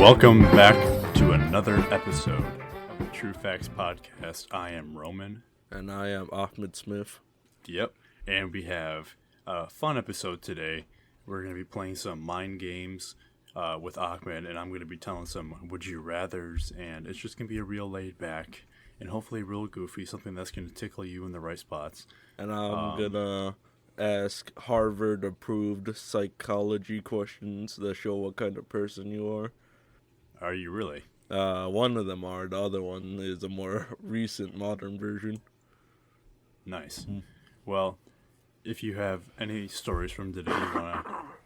Welcome back to another episode of the True Facts Podcast. I am Roman. And I am Ahmed Smith. Yep. And we have a fun episode today. We're going to be playing some mind games with Ahmed, and I'm going to be telling some would you rathers, and it's just going to be a real laid back and hopefully real goofy, something that's going to tickle you in the right spots. And I'm going to ask Harvard-approved psychology questions that show what kind of person you are. Are you really? One of them are. The other one is a more recent, modern version. Nice. Well, if you have any stories from today you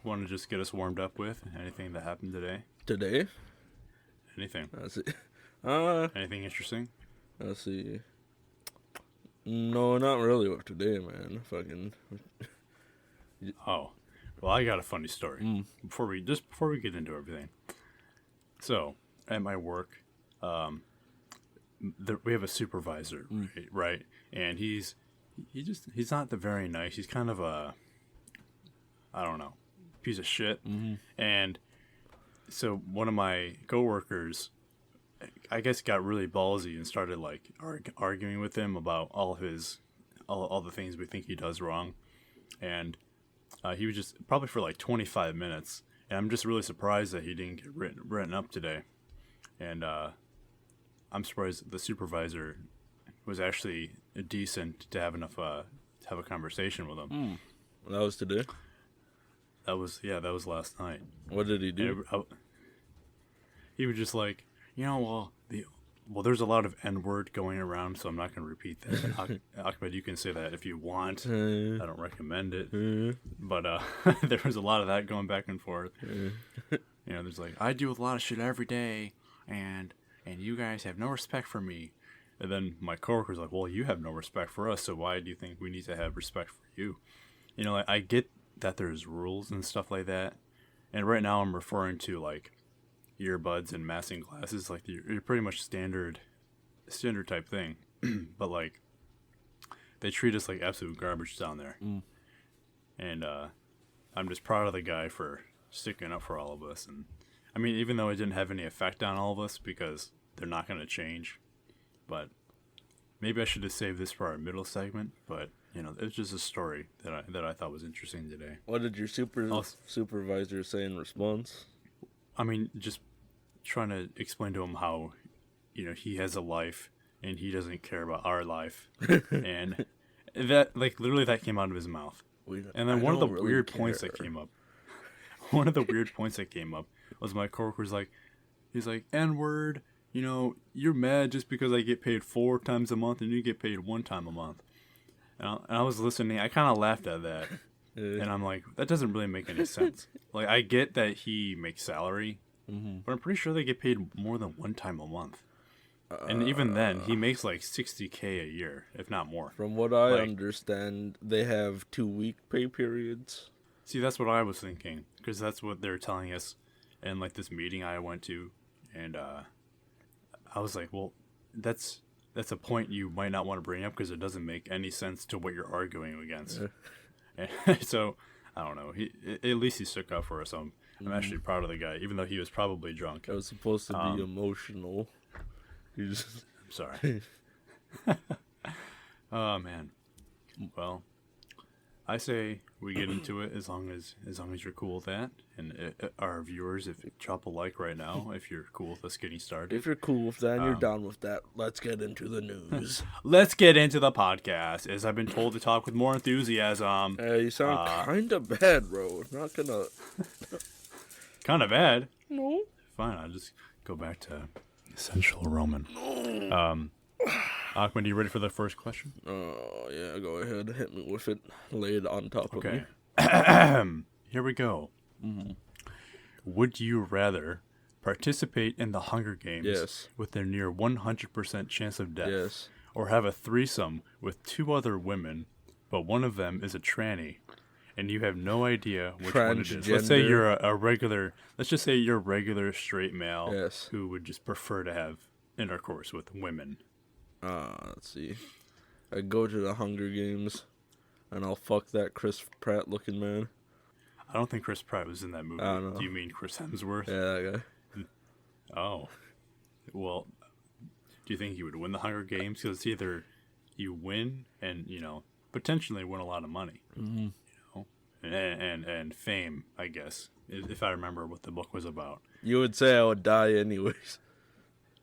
want to just get us warmed up with, anything that happened today? Today? Anything. Let's see. Anything interesting? Let's see. No, not really with today, man. Fucking. Oh, well, I got a funny story. Before we get into everything. So, at my work, we have a supervisor, right? And he's not very nice. He's kind of a, I don't know, piece of shit. And so one of my coworkers, I guess, got really ballsy and started like arguing with him about all the things we think he does wrong. And he was just probably for like 25 minutes. And I'm just really surprised that he didn't get written up today. And I'm surprised the supervisor was actually decent to have enough to have a conversation with him. That was today? That was last night. What did he do? He was just like, well, there's a lot of N-word going around, so I'm not going to repeat that. Ahmed, you can say that if you want. I don't recommend it. But there was a lot of that going back and forth. There's like, I deal with a lot of shit every day, and you guys have no respect for me. And then my coworker's like, well, you have no respect for us, so why do you think we need to have respect for you? I get that there's rules and stuff like that. And right now I'm referring to, like, earbuds and masking glasses, like you're pretty much standard type thing. But like they treat us like absolute garbage down there. And I'm just proud of the guy for sticking up for all of us. And I mean, even though it didn't have any effect on all of us because they're not going to change, but maybe I should have saved this for our middle segment. But it's just a story that I thought was interesting today. What did your supervisor say in response? I mean, just trying to explain to him how, he has a life and he doesn't care about our life. And that, like, literally that came out of his mouth. And then one of the weird points that came up was my coworker's like, he's like, N-word, you're mad just because I get paid 4 times a month and you get paid 1 time a month. And I was listening. I kind of laughed at that. And I'm like, that doesn't really make any sense. Like, I get that he makes salary, but I'm pretty sure they get paid more than 1 time a month. And even then, he makes like $60K a year, if not more. From what I understand, they have 2-week pay periods. See, that's what I was thinking, because that's what they're telling us in like this meeting I went to. And I was like, well, that's a point you might not want to bring up because it doesn't make any sense to what you're arguing against. So, I don't know. At least he stuck up for us. I'm actually proud of the guy, even though he was probably drunk. It was supposed to be emotional. I'm sorry. Oh, man. Well, I say we get into it as long as you're cool with that. And our viewers, if you drop a like right now, if you're cool with us getting started. If you're cool with that and you're down with that, let's get into the news. Let's get into the podcast. As I've been told to talk with more enthusiasm. You sound kind of bad, bro. Not gonna... Kind of bad? No. Fine, I'll just go back to Essential Roman. Ahmed, are you ready for the first question? Oh, yeah, go ahead. Hit me with it. Lay it on top of me. Here we go. Would you rather participate in the Hunger Games with a near 100% chance of death, or have a threesome with 2 other women, but one of them is a tranny, and you have no idea which one it is? Let's say you're let's just say you're a regular straight male who would just prefer to have intercourse with women. Let's see. I go to the Hunger Games, and I'll fuck that Chris Pratt looking man. I don't think Chris Pratt was in that movie. I don't know. Do you mean Chris Hemsworth? Yeah, that guy. Oh, well, do you think you would win the Hunger Games? Because it's either you win and, potentially win a lot of money, and fame, I guess, if I remember what the book was about. You would say I would die anyways.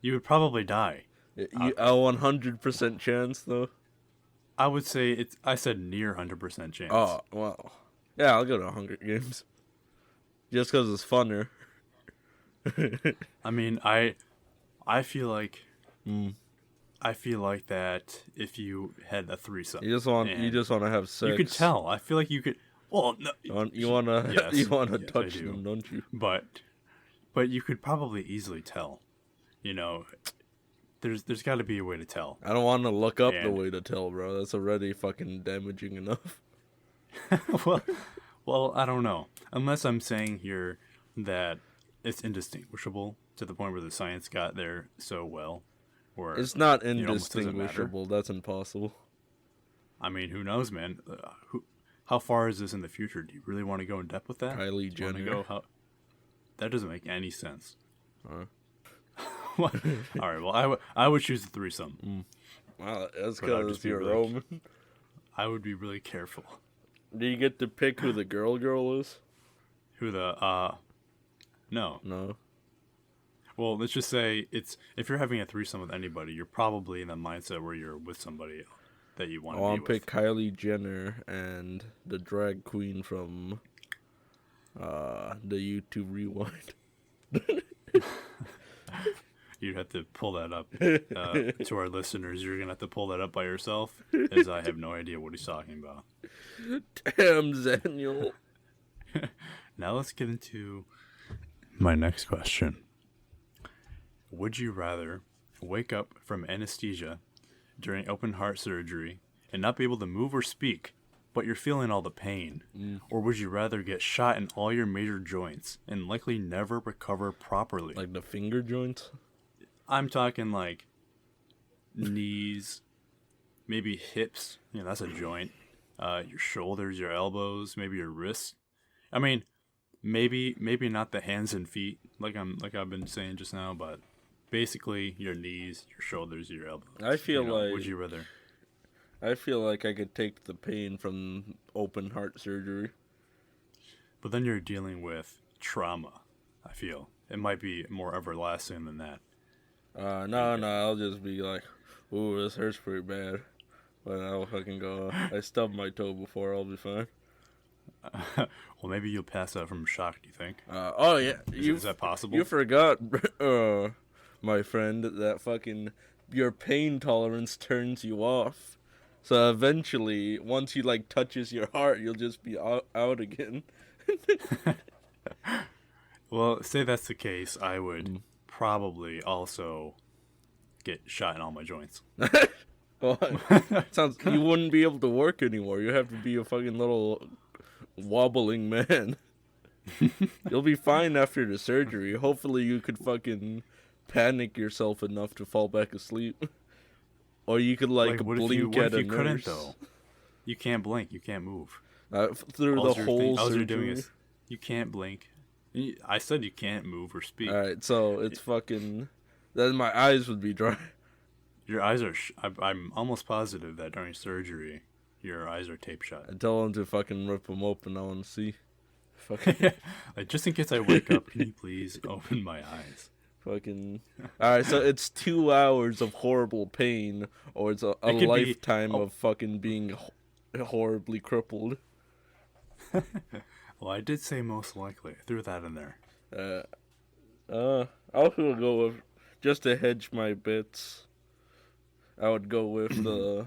You would probably die. A 100% chance, though? I would say I said near 100% chance. Oh, well. Yeah, I'll go to Hunger Games. Just because it's funner. I mean, I feel like... I feel like that if you had a threesome... You just want to have sex. You could tell. I feel like you could... Well, no... You want to touch them, don't you? But you could probably easily tell. There's got to be a way to tell. I don't want to look up the way to tell, bro. That's already fucking damaging enough. well, I don't know. Unless I'm saying here that it's indistinguishable to the point where the science got there so well. Where it's not indistinguishable. That's impossible. I mean, who knows, man? How far is this in the future? Do you really want to go in depth with that? Kylie Jenner. That doesn't make any sense. All right, well, I would choose the threesome. Wow, that's because you're Roman. I would be really careful. Do you get to pick who the girl is? No. No. Well, let's just say if you're having a threesome with anybody, you're probably in the mindset where you're with somebody that you want to be with. I want to pick Kylie Jenner and the drag queen from the YouTube Rewind. You'd have to pull that up to our listeners. You're going to have to pull that up by yourself, as I have no idea what he's talking about. Damn, Zaniel. Now let's get into my next question. Would you rather wake up from anesthesia during open heart surgery and not be able to move or speak, but you're feeling all the pain? Or would you rather get shot in all your major joints and likely never recover properly? Like the finger joints? I'm talking like knees, maybe hips. That's a joint. Your shoulders, your elbows, maybe your wrists. I mean, maybe not the hands and feet like I've been saying just now, but basically your knees, your shoulders, your elbows. I feel like. Would you rather? I feel like I could take the pain from open heart surgery. But then you're dealing with trauma. I feel it might be more everlasting than that. No, I'll just be like, ooh, this hurts pretty bad. But I'll fucking go, I stubbed my toe before, I'll be fine. Well, maybe you'll pass out from shock, do you think? Oh, yeah. Is that possible? You forgot, my friend, that fucking your pain tolerance turns you off. So eventually, once he, touches your heart, you'll just be out again. Well, say that's the case, I would... probably also get shot in all my joints. Well, sounds you wouldn't be able to work anymore. You have to be a fucking little wobbling man. You'll be fine after the surgery. Hopefully you could fucking panic yourself enough to fall back asleep. Or you could blink at a nurse. Couldn't though? You can't blink. You can't move. Through the whole surgery. All you're doing is you can't blink. I said you can't move or speak. Alright, so it's fucking... Then my eyes would be dry. Your eyes are... I'm almost positive that during surgery, your eyes are tape shut. I tell them to fucking rip them open. I want to see. Fucking... just in case I wake up, can you please open my eyes? Fucking... Alright, so it's 2 hours of horrible pain, or it's a lifetime of fucking being horribly crippled. Well, I did say most likely. I threw that in there. I'll go with, just to hedge my bets, I would go with the,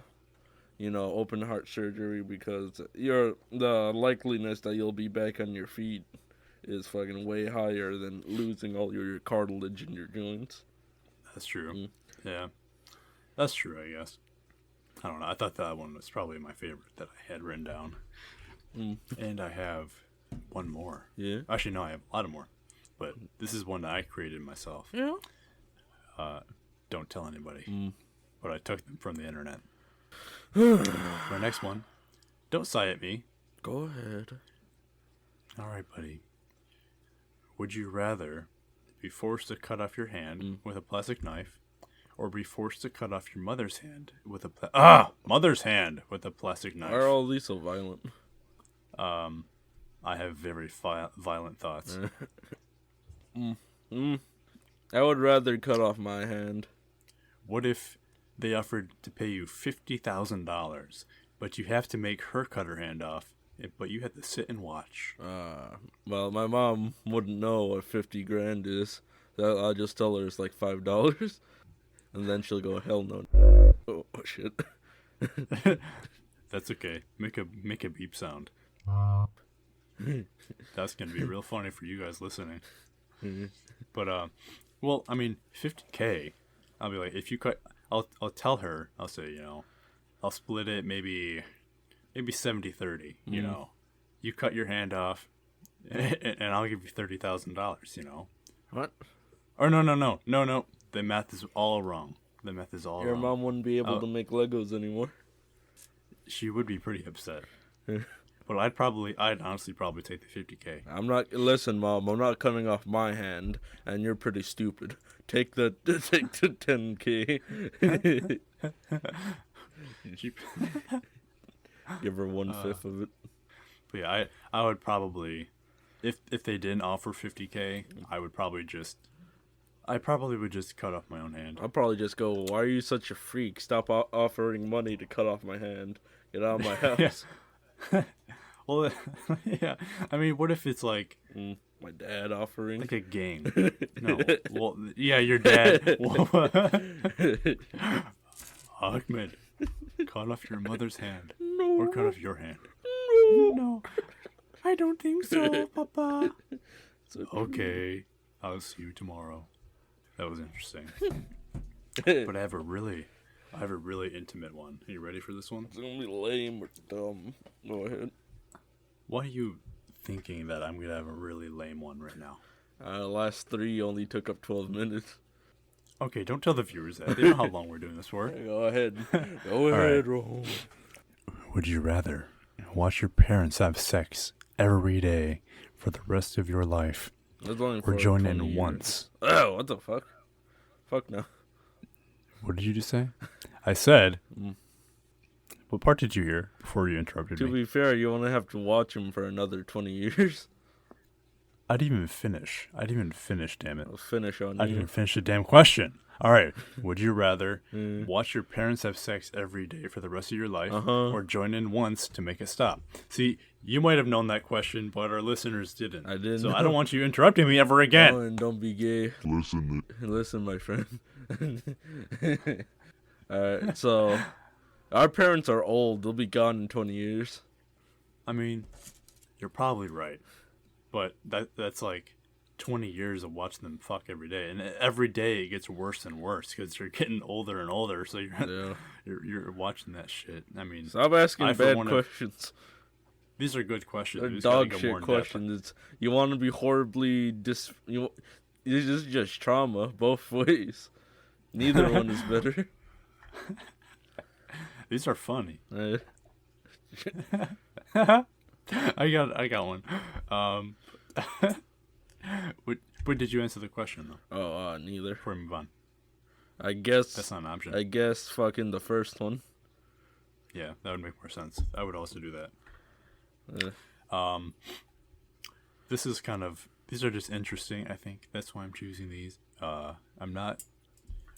open heart surgery, because the likeliness that you'll be back on your feet is fucking way higher than losing all your cartilage in your joints. That's true. Yeah. That's true, I guess. I don't know. I thought that one was probably my favorite that I had written down. And I have one more. Yeah. Actually, no, I have a lot of more. But this is one that I created myself. Yeah. Don't tell anybody. But I took them from the internet. My next one. Don't sigh at me. Go ahead. All right, buddy. Would you rather be forced to cut off your hand with a plastic knife, or be forced to cut off your mother's hand with a mother's hand with a plastic knife. Why are all these so violent? I have very violent thoughts. I would rather cut off my hand. What if they offered to pay you $50,000, but you have to make her cut her hand off, but you have to sit and watch? Well, my mom wouldn't know what 50 grand is. I'll just tell her it's like $5, and then she'll go, hell no. Oh shit. That's okay. Make a beep sound. That's gonna be real funny for you guys listening. But well, I mean, 50K. I'll be like, if you cut, I'll tell her. I'll say, I'll split it maybe 70-30. You know, you cut your hand off, and I'll give you $30,000. What? Or no. The math is all wrong. Your mom wouldn't be able to make Legos anymore. She would be pretty upset. But I'd honestly probably take the 50K. Listen, Mom, I'm not cutting off my hand, and you're pretty stupid. Take the 10K. Give her 1/5 of it. But yeah, I would probably, if they didn't offer 50K, I would probably would just cut off my own hand. I'll probably just go, why are you such a freak? Stop offering money to cut off my hand. Get out of my house. Well, yeah. I mean, what if it's like my dad offering? Like a game. No. Well, yeah, your dad. Ahmed, cut off your mother's hand. No. Or cut off your hand. No. I don't think so, Papa. Okay. I'll see you tomorrow. That was interesting. But I have a really intimate one. Are you ready for this one? It's gonna be lame or dumb. Go ahead. Why are you thinking that I'm gonna have a really lame one right now? Last 3 only took up 12 minutes. Okay, don't tell the viewers that. They know how long we're doing this for. Go ahead. Go ahead, Roll. Would you rather watch your parents have sex every day for the rest of your life, or join in once? Oh, what the fuck? Fuck no. What did you just say? I said... What part did you hear before you interrupted me? To be fair, you only have to watch him for another 20 years. I didn't even finish, damn it. I'll finish on you. I didn't even finish the damn question. All right. Would you rather watch your parents have sex every day for the rest of your life, or join in once to make it stop? See, you might have known that question, but our listeners didn't. I didn't. So I don't want you interrupting me ever again. Oh, and don't be gay. Listen, my friend. Alright, so... Our parents are old. They'll be gone in 20 years. I mean, you're probably right. But that's like 20 years of watching them fuck every day. And every day it gets worse and worse because they're getting older and older. So you're watching that shit. I mean... Stop asking bad questions. These are good questions. They're dog shit questions. You want to be horribly... This is just trauma both ways. Neither one is better. These are funny. I got one. But did you answer the question though? Oh, neither. Before we move on. I guess that's not an option. I guess fucking the first one. Yeah, that would make more sense. I would also do that. These are just interesting. I think that's why I'm choosing these. I'm not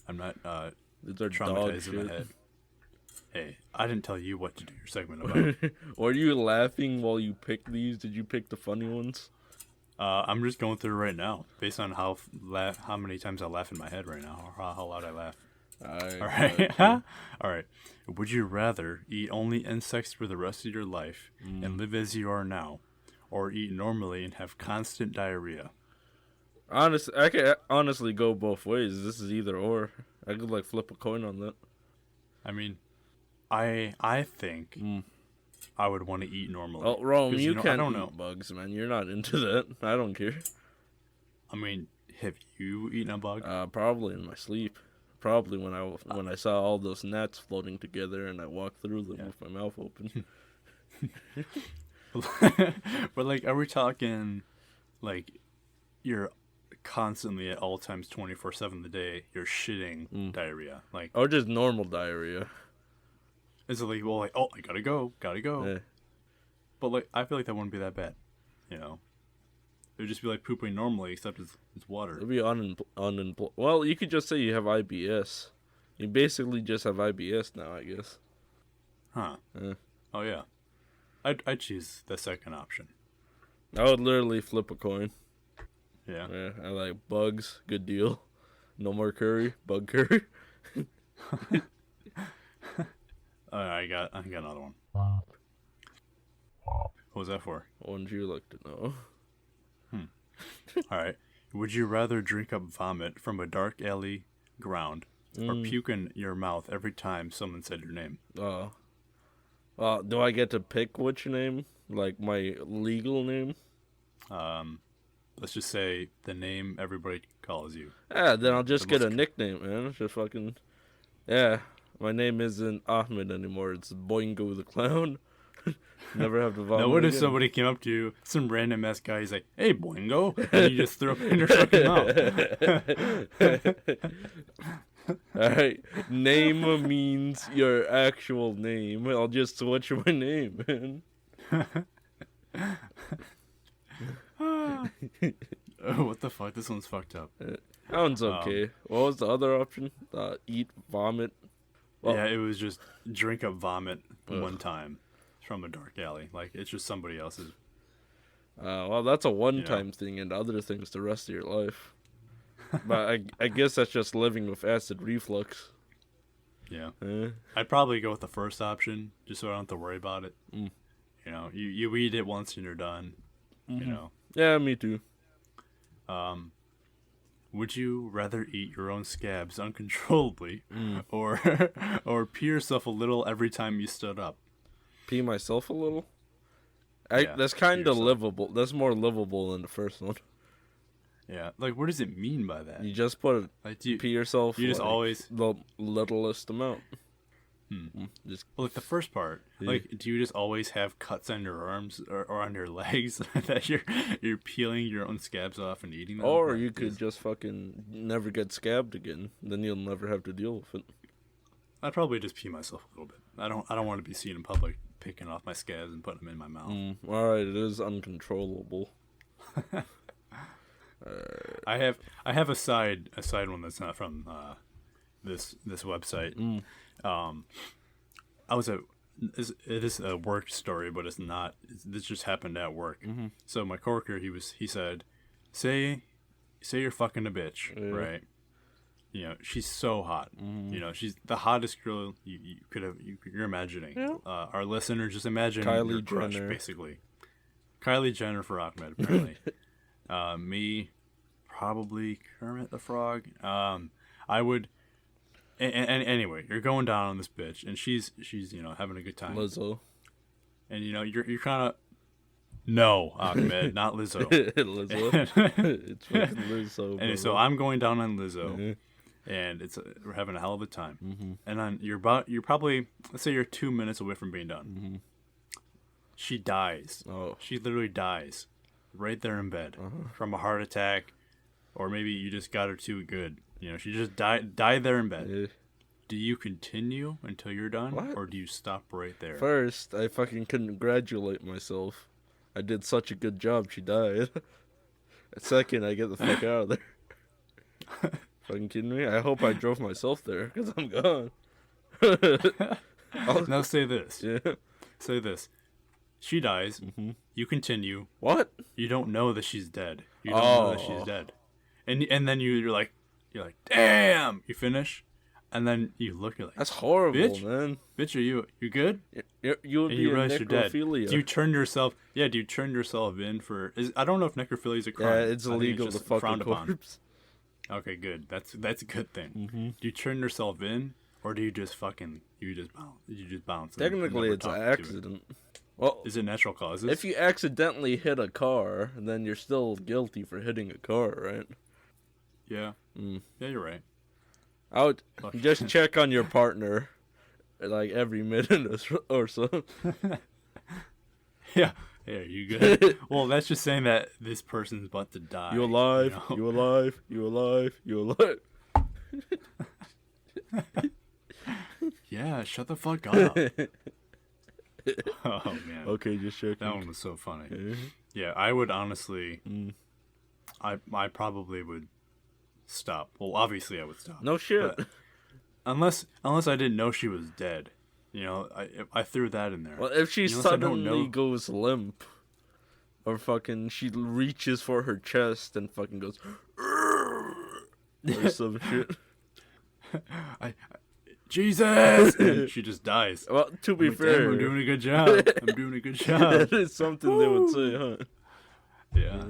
these are traumatized in the head. Hey, I didn't tell you what to do your segment about. Were you laughing while you picked these? Did you pick the funny ones? I'm just going through right now, based on how many times I laugh in my head right now, or how loud I laugh. All right. All right. Would you rather eat only insects for the rest of your life and live as you are now, or eat normally and have constant diarrhea? Honestly, I could honestly go both ways. This is either or. I could like flip a coin on that. I mean, I think I would want to eat normally. Oh, Rome, you can't eat bugs, man. You're not into that. I don't care. I mean, have you eaten a bug? Probably in my sleep. Probably when I saw all those gnats floating together and I walked through them with my mouth open. But like, are we talking like you're constantly at all times 24/7 the day you're shitting diarrhea. Like, Or just normal diarrhea. it's like, well, like, oh, I gotta go. Yeah. But like, I feel like that wouldn't be that bad, you know. It would just be like pooping normally, except it's water. It'd be unemployed. Well, you could just say you have IBS. You basically just have IBS now, I guess. Huh. Yeah. Oh yeah. I'd choose the second option. I would literally flip a coin. Yeah. Yeah, I like bugs. Good deal. No more curry. Bug curry. I got another one. What was that for? What would you like to know? All right. Would you rather drink up vomit from a dark alley ground or puke in your mouth every time someone said your name? Do I get to pick which name? Like my legal name? Let's just say the name everybody calls you. Yeah, then I'll just get a nickname, man. Just fucking... Yeah, my name isn't Ahmed anymore. It's Boingo the Clown. Never have to vomit Now, what if again. somebody came up to you, some random ass guy, he's like, "Hey, Boingo," and you just throw up in your fucking mouth? Alright, name means your actual name. I'll just switch my name, man. Oh, what the fuck? This one's fucked up. That one's okay. What was the other option? Eat, vomit. Well, yeah, it was just drink up vomit one time from a dark alley. Like, it's just somebody else's. well, that's a one-time thing, and other things the rest of your life. But I guess that's just living with acid reflux. Yeah. I'd probably go with the first option, just so I don't have to worry about it. You know, you eat it once and you're done. You know. Yeah, me too. Would you rather eat your own scabs uncontrollably, or pee yourself a little every time you stood up? Pee myself a little? Yeah, that's kind of yourself. livable. That's more livable than the first one. Yeah, like, what does it mean by that? You just put Like, pee yourself. you just like, always... the littlest amount. Just Well, like, the first part, like, do you just always have cuts on your arms or on your legs that you're peeling your own scabs off and eating them? or Like, you could just fucking never get scabbed again. Then you'll never have to deal with it. I'd probably just pee myself a little bit. I don't want to be seen in public picking off my scabs and putting them in my mouth. Alright, it is uncontrollable. I have a side one that's not from this website. I was it is a work story, but it's not. This just happened at work. So my coworker, he said, say you're fucking a bitch, right? You know, she's so hot. You know, she's the hottest girl you're imagining. Yeah. Our listener, just imagine Kylie your crush, Jenner. basically. Kylie Jenner for Ahmed, apparently. Me, probably Kermit the Frog. I would. And anyway, you're going down on this bitch, and she's you know, having a good time. Lizzo. And you know, you're kind of. No, Ahmed, not Lizzo. Lizzo. It's fucking Lizzo. And so I'm going down on Lizzo, and we're having a hell of a time. And then you're probably, let's say you're 2 minutes away from being done. She dies. Oh. She literally dies right there in bed from a heart attack, or maybe you just got her too good. You know, she just died there in bed. Do you continue until you're done, What? or do you stop right there? First, I fucking congratulate myself. I did such a good job, she died. Second, I get the fuck out of there. Fucking kidding me? I hope I drove myself there, because I'm gone. Now say this. Yeah. Say this. She dies. You continue. What? You don't know that she's dead. You don't know that she's dead. And then you're like, damn. You finish, and then you look. You're like, That's horrible, bitch, man. Bitch, are you good? You would And be you a realize you're dead. necrophilia. Do you turn yourself? Yeah. Do you turn yourself in for? I don't know if necrophilia is a crime. Yeah, it's I think illegal to just fuck a frowned upon. corpse. Okay, good. That's a good thing. Do you turn yourself in, or do you just bounce? You just bounce. and Technically, never it's talk an to it? accident. Well, Is it natural causes? if you accidentally hit a car, then you're still guilty for hitting a car, right? Yeah. Yeah, you're right. I would Fuck. just check on your partner, like every minute or so. Yeah, Hey, are you good? Well, that's just saying that this person's about to die. You alive? You know? You alive? You alive? You alive? Yeah, shut the fuck up. Oh man. Okay, just checking. That one was so funny. Yeah, I would honestly. I probably would stop. Well, obviously I would stop. No shit. But unless I didn't know she was dead. You know, I threw that in there. Well, if she Unless I don't suddenly know- goes limp, or fucking she reaches for her chest and fucking goes, or some shit. Jesus! And she just dies. Well, to be I'm like, fair, "Damn, I'm doing a good job. I'm doing a good job. that is something they would say, huh? Yeah.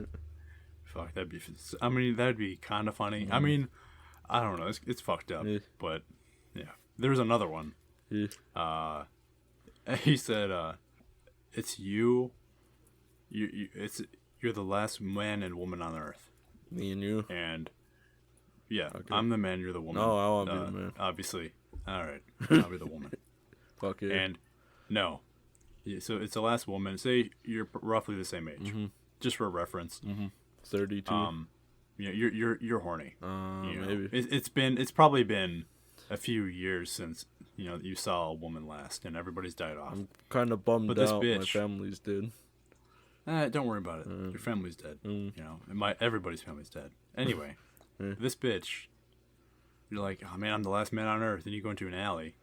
Fuck, that'd be. I mean, that'd be kind of funny. I mean, I don't know. It's fucked up, Yeah. but yeah. There's another one. Yeah. He said, "It's you. You're the last man and woman on Earth." Me and you. And yeah, Okay. I'm the man. You're the woman. No, I want to be the man. Obviously. All right, I'll be the woman. Fuck yeah. And no, so it's the last woman. Say you're roughly the same age, just for reference. 32. You know, you're horny. You know? Maybe. It's probably been a few years since you saw a woman last, and everybody's died off. I'm kind of bummed But this out. My bitch- family's dead. Don't worry about it. Your family's dead. You know, everybody's family's dead. Anyway, this bitch, you're like, oh man, I'm the last man on Earth, and you go into an alley,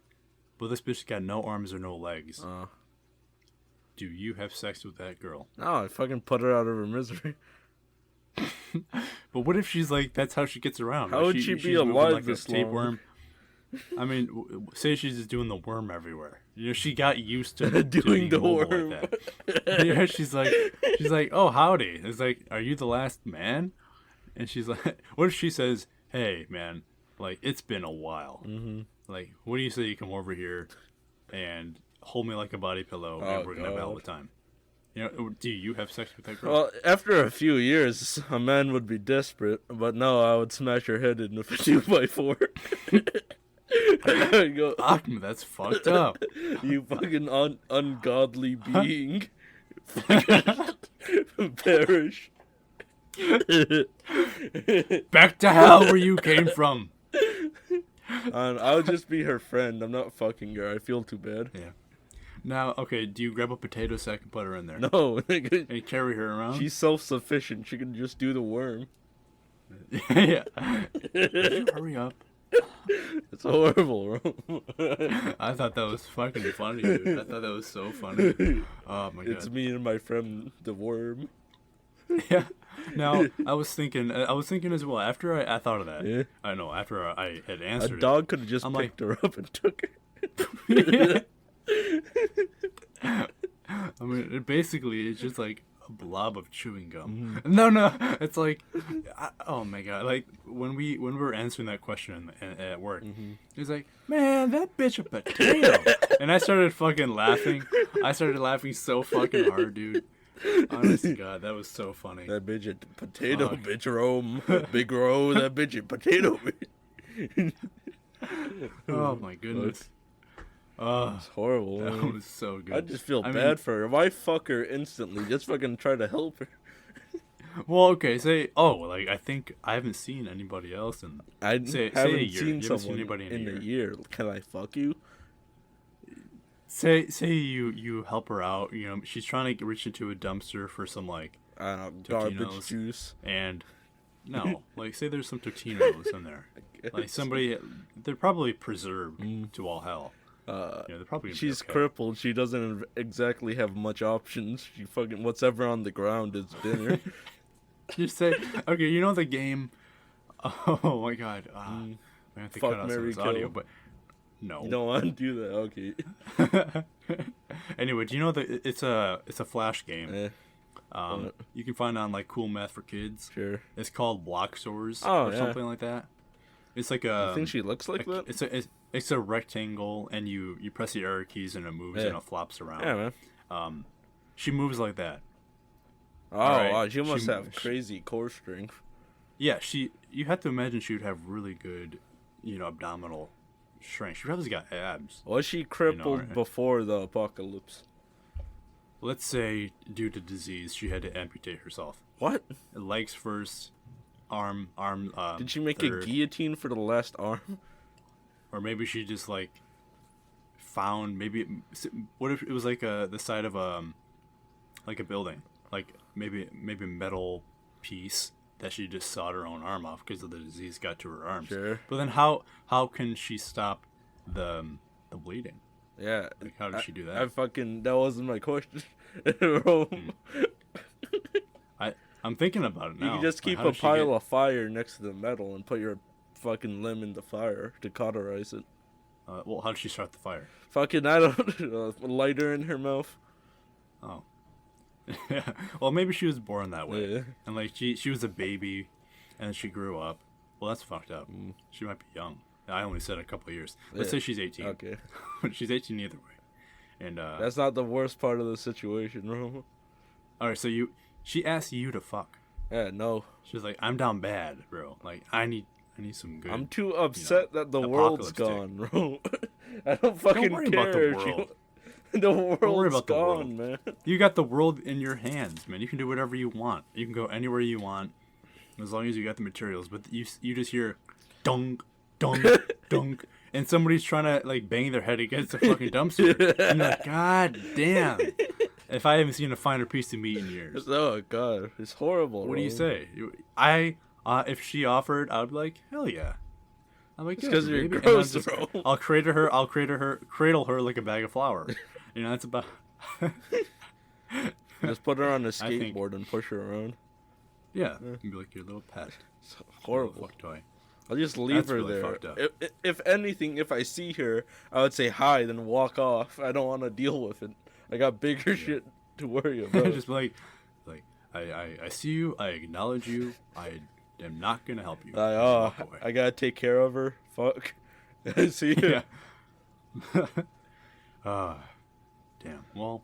but this bitch got no arms or no legs. Do you have sex with that girl? No, I fucking put her out of her misery. But what if she's like, that's how she gets around? How Like, would she be she's moving alive like this a tapeworm? I mean, say she's just doing the worm everywhere. You know, she got used to Doing being the mobile worm. Like that. Yeah, she's like, oh howdy. It's like, are you the last man? And she's like, what if she says, hey man, like it's been a while. Like, what do you say you come over here and hold me like a body pillow, and we're gonna have a hell of a time? You know, do you have sex with that girl? Well, after a few years, a man would be desperate, but no, I would smash her head in a 2x4. I would go, Ahmed, that's fucked up. you fucking ungodly being. Perish. Back to hell where you came from. And I would just be her friend. I'm not fucking her. I feel too bad. Yeah. Now, okay, do you grab a potato sack and put her in there? No, And carry her around? she's self-sufficient. She can just do the worm. Yeah. Would you hurry up? It's horrible, bro. I thought that was fucking funny, dude. I thought that was so funny. Oh my god. It's me and my friend, the worm. Yeah. Now, I was thinking as well, after I thought of that. Yeah. I know, after I had A answered dog could have just I'm picked her up and took her. it. I mean, basically, it's just like a blob of chewing gum. No, it's like, oh my god! Like when we were answering that question at work, he's like, "Man, that bitch a potato," and I started fucking laughing. I started laughing so fucking hard, dude. Honest to God, that was so funny. That bitch a potato, Fuck. bitch Rome. Big Ro, that bitch a potato, bitch. Oh my goodness. Oh, It's horrible. that Man. was so good. I just feel I bad mean, for her. Why fuck her instantly? Just fucking try to help her. well, okay, like I think I haven't seen anybody else in. I Say a haven't year. seen You haven't seen someone anybody in a in a year. Can I fuck you? Say you help her out. You know, she's trying to reach into a dumpster for some like, I don't know, garbage Totino's. juice. and no, like say there's some Totinos in there. Like somebody, they're probably preserved to all hell. You know, they're probably gonna be She's okay. crippled. She doesn't exactly have much options. She fucking whatever on the ground is dinner. Just say, okay, you know the game. Oh my god, I have to Fuck, cut out some of marry, this audio, kill. but no. You don't want to do that, okay? Anyway, do you know that it's a flash game? Eh, You can find on like Cool Math for Kids. sure. It's called Block Stores Oh, or yeah. something like that. It's like a. I think she looks like that. It's a rectangle, and you press the arrow keys, and it moves Yeah. and it flops around. Yeah, man. She moves like that. Oh, Alright, wow, she must she- have crazy core strength. Yeah, you have to imagine she would have really good, abdominal strength. She probably got abs. Was she crippled right? before the apocalypse? let's say due to disease, she had to amputate herself. What? Legs first, arm. Did she make third. a guillotine for the last arm? Or maybe she just like found what if it was like the side of like a building, like maybe a metal piece that she just sawed her own arm off because of the disease got to her arms. Sure. But then how can she stop the bleeding? Yeah. Like how did she do that? That wasn't my question. Bro. I'm thinking about it now. You can just keep a pile of fire next to the metal and put your fucking limb in the fire to cauterize it. Well, how did she start the fire? Fucking, I don't a lighter in her mouth. Oh. Yeah. Well, maybe she was born that way. Yeah. And like she was a baby and she grew up. Well, that's fucked up. She might be young. I only said a couple of years. Let's say she's 18. Okay. She's 18 either way. And that's not the worst part of the situation, bro. All right, so she asked you to fuck. Yeah, no. She was like, "I'm down bad, bro. Like I need some good." I'm too upset that the world's gone, bro. I don't fucking worry care. about the world. The world's Don't worry about gone, the world. man. You got the world in your hands, man. You can do whatever you want. You can go anywhere you want, as long as you got the materials. But you just hear, dunk, dunk, dunk, and somebody's trying to like bang their head against the fucking dumpster. And you're like, God damn! If I haven't seen a finer piece of meat in years. Oh god, it's horrible. What do you say? If she offered, I'd be like, hell yeah. I'm like, because you're baby. gross, bro. I'll cradle her like a bag of flour. You know, that's about. Just put her on a skateboard and push her around. Yeah, and be like your little pet. It's horrible. Fuck toy. I'll just leave her really there. fucked up. If anything, if I see her, I would say hi, then walk off. I don't want to deal with it. I got bigger shit to worry about. Just like I see you. I acknowledge you. I am not gonna help you. I gotta take care of her. Fuck. See you. Yeah. Damn. Well,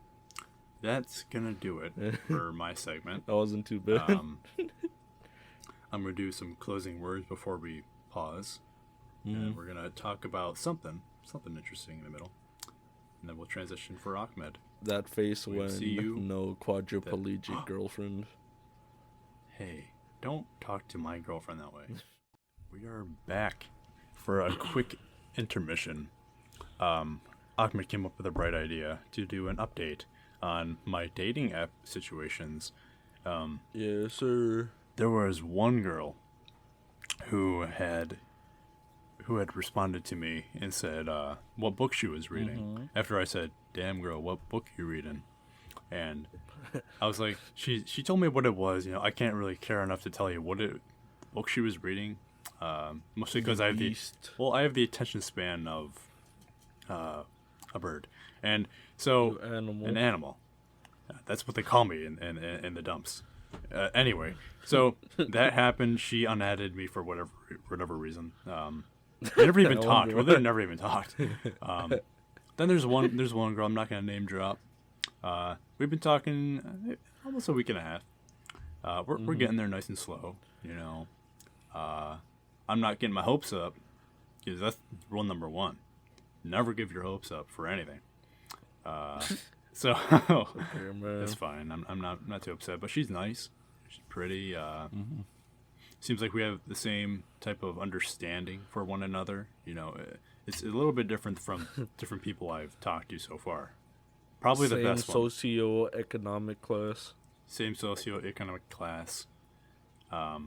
that's gonna do it for my segment. That wasn't too bad. I'm gonna do some closing words before we pause, and we're gonna talk about something interesting in the middle, and then we'll transition for Ahmed. That face when you no quadriplegic girlfriend. Hey, don't talk to my girlfriend that way. We are back for a quick intermission. Ahmed came up with a bright idea to do an update on my dating app situations. Yes, sir. There was one girl who had responded to me and said what book she was reading. After I said, "Damn girl, what book you reading?" And I was like, she told me what it was. You know, I can't really care enough to tell you what book she was reading. Mostly because I have the attention span of a bird, and so an animal. That's what they call me in the dumps. Anyway, so that happened. She unadded me for whatever reason. We never even talked. Well, they never even talked. Then there's one girl. I'm not gonna name drop. We've been talking almost a week and a half. We're getting there nice and slow. You know, I'm not getting my hopes up because that's rule number one. Never give your hopes up for anything. So that's fine. I'm not too upset. But she's nice. She's pretty. Seems like we have the same type of understanding for one another. You know, it's a little bit different from different people I've talked to so far. Probably the best one. Same socioeconomic class. Same socioeconomic class. I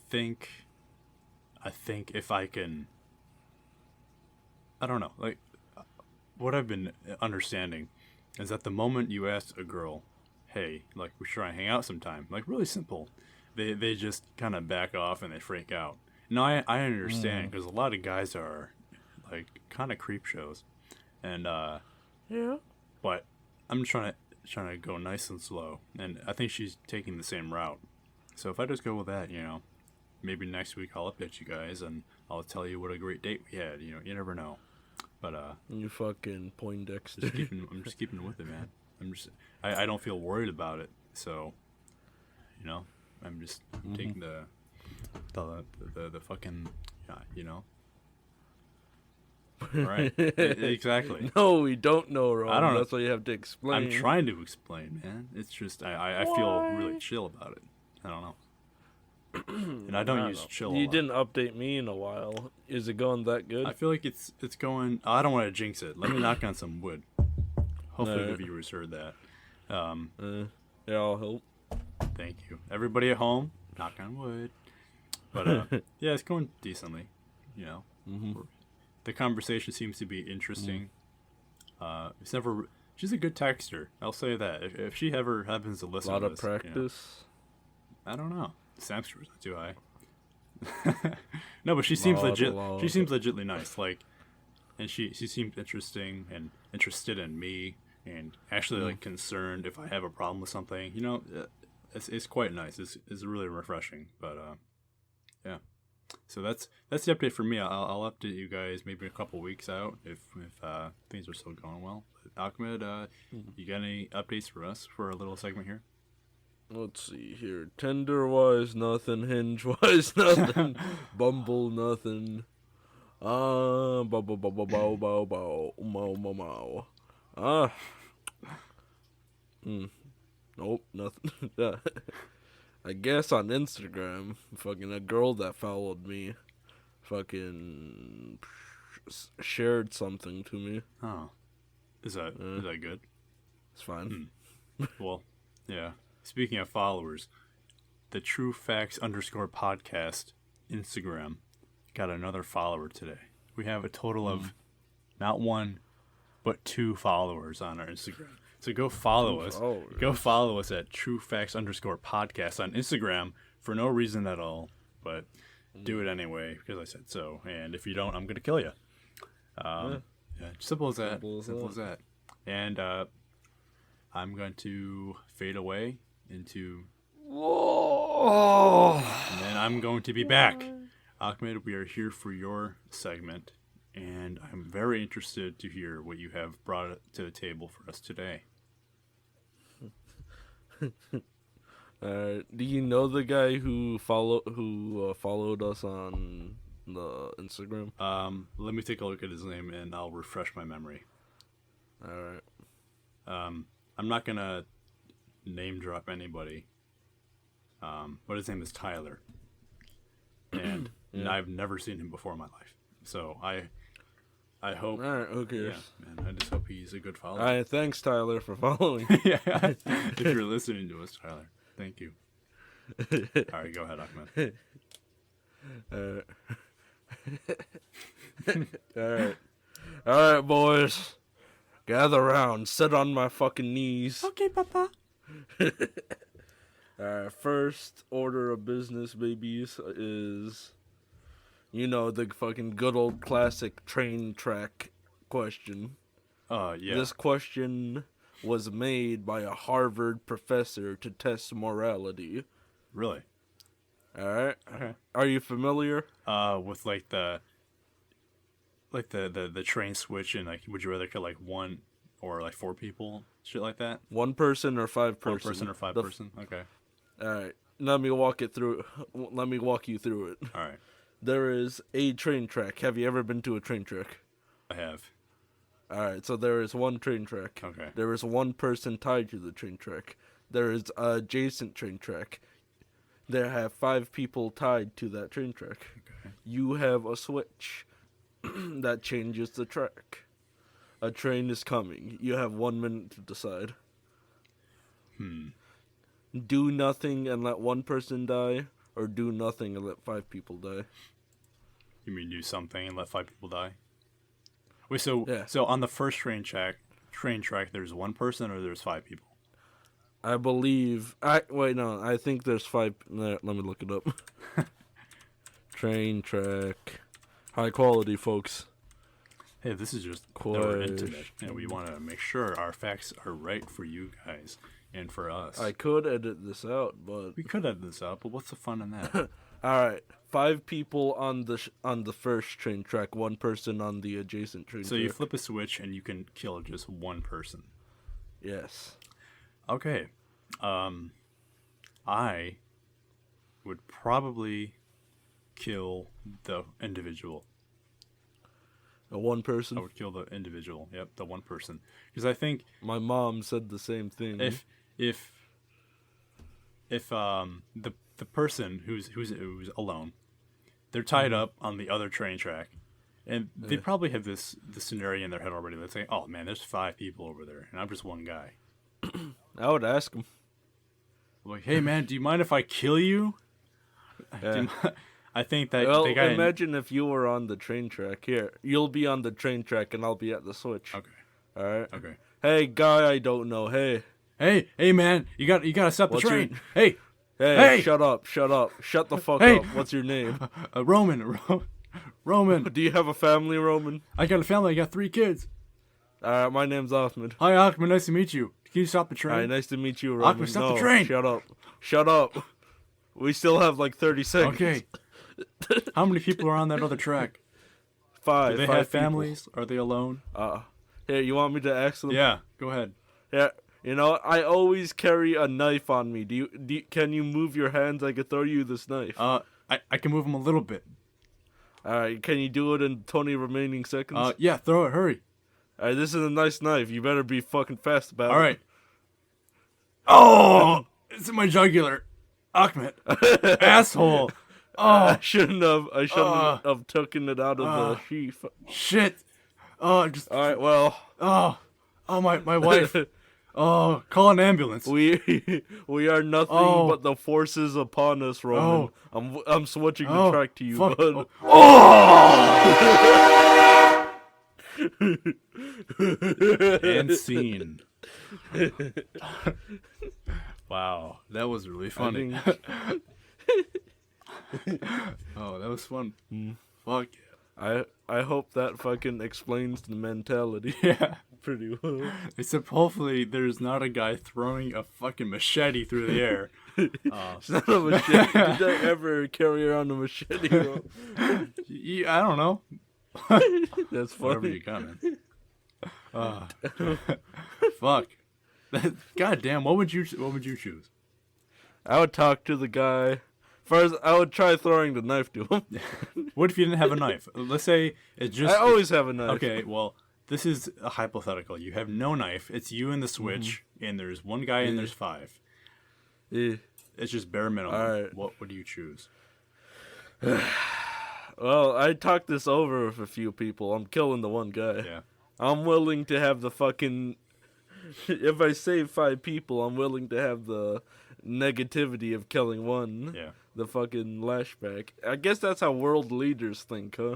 think if I can, I don't know, like what I've been understanding is that the moment you ask a girl, hey, like we should try and hang out sometime, like really simple, they just kind of back off and they freak out. Now I understand because a lot of guys are like kind of creep shows, and yeah, but I'm trying to go nice and slow, and I think she's taking the same route. So if I just go with that, you know, maybe next week I'll update you guys and I'll tell you what a great date we had. You know, you never know. But you fucking Poindexter. I'm just keeping with it, man. I don't feel worried about it. So, you know, I'm just taking the fucking, you know. Right. Exactly. No, we don't know, Ron. I don't know. That's why you have to explain. I'm trying to explain, man. It's just I feel really chill about it. I don't know. And I don't use chill a You lot. didn't update me in a while. Is it going that good? I feel like it's going. I don't want to jinx it. Let me knock on some wood. Hopefully the Alright. viewers heard that. Yeah, I'll help. Thank you. Everybody at home, knock on wood. But yeah, it's going decently. You know, the conversation seems to be interesting. It's never. She's a good texter. I'll say that. If she ever happens to A listen lot to of this, practice. I don't know. Sam score's not too high. No, but she seems legit. She seems legitly nice. Like, and she seems interesting and interested in me, and actually like concerned if I have a problem with something. You know, it's quite nice. It's really refreshing. But yeah. So that's the update for me. I'll update you guys maybe a couple weeks out if things are still going well. But Ahmed, you got any updates for us for a little segment here? Let's see here. Tender-wise, nothing. Hinge-wise, nothing. Bumble, nothing. Bow, bow, bow, bow, bow, bow, bow. Mow, mow, mow. Nope, nothing. I guess on Instagram, fucking a girl that followed me fucking shared something to me. Oh, is that good? It's fine. Well, yeah. Speaking of followers, the True Facts _podcast Instagram got another follower today. We have a total of not one, but 2 followers on our Instagram. So go follow us. Go follow us at True Facts _podcast on Instagram for no reason at all, but do it anyway because I said so. And if you don't, I'm gonna kill you. Yeah, simple as that. Simple as that. And I'm going to fade away into. Whoa! And then I'm going to be back. Ahmed, we are here for your segment, and I'm very interested to hear what you have brought to the table for us today. Do you know the guy who followed us on the Instagram? Let me take a look at his name, and I'll refresh my memory. All right. I'm not gonna name drop anybody. But his name is Tyler, and I've never seen him before in my life. So I hope. All right. Who cares? Yeah, man. I just hope he's a good follower. All right. Thanks, Tyler, for following. Yeah. If you're listening to us, Tyler, thank you. All right, go ahead, Ahmed. All right, boys. Gather around. Sit on my fucking knees. Okay, Papa. First order of business, babies, is, you know, the fucking good old classic train track question. Yeah. This question was made by a Harvard professor to test morality. Really? All right. Okay. Are you familiar? With like the train switch and like, would you rather kill like 1 or like 4 people, shit like that? 1 person or 5 person? 1 person or 5 person. Okay. All right. Let me walk you through it. All right. There is a train track. Have you ever been to a train track? I have. All right. So there is 1 train track. Okay. There is 1 person tied to the train track. There is an adjacent train track. There have 5 people tied to that train track. Okay. You have a switch that changes the track. A train is coming. You have 1 minute to decide. Do nothing and let 1 person die, or do nothing and let 5 people die. You mean do something and let 5 people die? Wait, so Yeah. so on the first train track, there's 1 person or there's 5 people? I believe. I think there's 5. Let me look it up. Train track, high quality, folks. Hey, this is just our internet, and we want to make sure our facts are right for you guys and for us. I could edit this out, but We could edit this out, but what's the fun in that? all right. 5 people on the first train track, 1 person on the adjacent train So track. you flip a switch and you can kill just 1 person. Yes. Okay. I would probably kill the individual. A one I person? would kill the individual. Yep, the one person. Because I think My mom said the same thing. if the person who's alone, they're tied up on the other train track, and they probably have this scenario in their head already. Let's say, oh man, there's 5 people over there, and I'm just one guy. I would ask him. I'm like, hey man, do you mind if I kill you? Yeah. I think that Well, the guy. imagine if you were on the train track. Here, you'll be on the train track, and I'll be at the switch. Okay. All right. Okay. Hey, guy, I don't know. Hey. Hey man, you gotta stop the What's train. your- Hey, Hey, Hey! shut up. Shut the fuck Hey! up. What's your name? Roman, Roman. Do you have a family, Roman? I got a family. I got 3 kids. My name's Ahmed. Hi, Ahmed. Nice to meet you. Can you stop the train? Hi, nice to meet you, Roman. Ahmed, stop the No, train! Shut up. Shut up. We still have like 30 seconds. Okay. How many people are on that other track? 5. Do they 5 have people. families? Are they alone? Here, you want me to ask them? Yeah. Go ahead. Yeah. You know, I always carry a knife on me. Can you move your hands? I could throw you this knife. I can move them a little bit. Alright, can you do it in 20 remaining seconds? Yeah. Throw it. Hurry. Alright, this is a nice knife. You better be fucking fast about All it. right. Oh, it's in my jugular. Ahmed, asshole. I Oh shouldn't have taken it out of the sheath. shit. Oh, just. Alright, well, Oh, my wife. Oh, call an ambulance. we are nothing Oh. but the forces upon us, Roman. I'm switching the Oh, track to you, fuck. bud. And scene. Wow, that was really funny. Oh, that was fun. Fuck I hope that fucking explains the mentality yeah. pretty well. Except hopefully there's not a guy throwing a fucking machete through the air. It's not a machete. Did I ever carry around a machete? Bro? I don't know. That's Whatever funny. you got, man. Fuck. God damn. What would you choose? I would talk to the guy. First, I would try throwing the knife to him. What if you didn't have a knife? Let's say it's just. I always have a knife. Okay, well, this is a hypothetical. You have no knife. It's you and the switch, and there's one guy and there's 5. Yeah. It's just bare minimum. All right. What would you choose? Well, I talked this over with a few people. I'm killing the one guy. Yeah. I'm willing to have the fucking. If I save 5 people, I'm willing to have the negativity of killing one. Yeah. The fucking lashback. I guess that's how world leaders think, huh?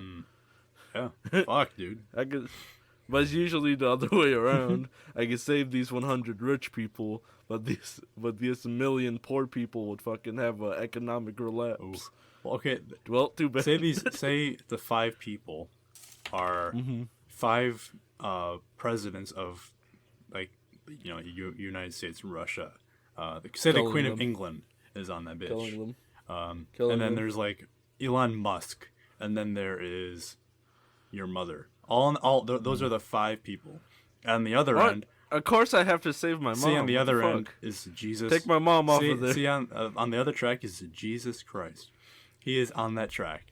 Yeah. Fuck, dude. But it's usually the other way around. I could save these 100 rich people, but these million poor people would fucking have an economic relapse. Ooh. Well, okay. Well, too bad. Say the 5 people are 5 presidents of, like, United States and Russia. Say the Killing Queen of them. England is on that bitch. Killing them. And Killing then them. there's like Elon Musk, and then there is your mother. Those are the 5 people. On the other What? end, Of course I have to save my mom. see on the What other fuck? end is Jesus. Take my mom off see, of there. See on the other track is Jesus Christ. He is on that track,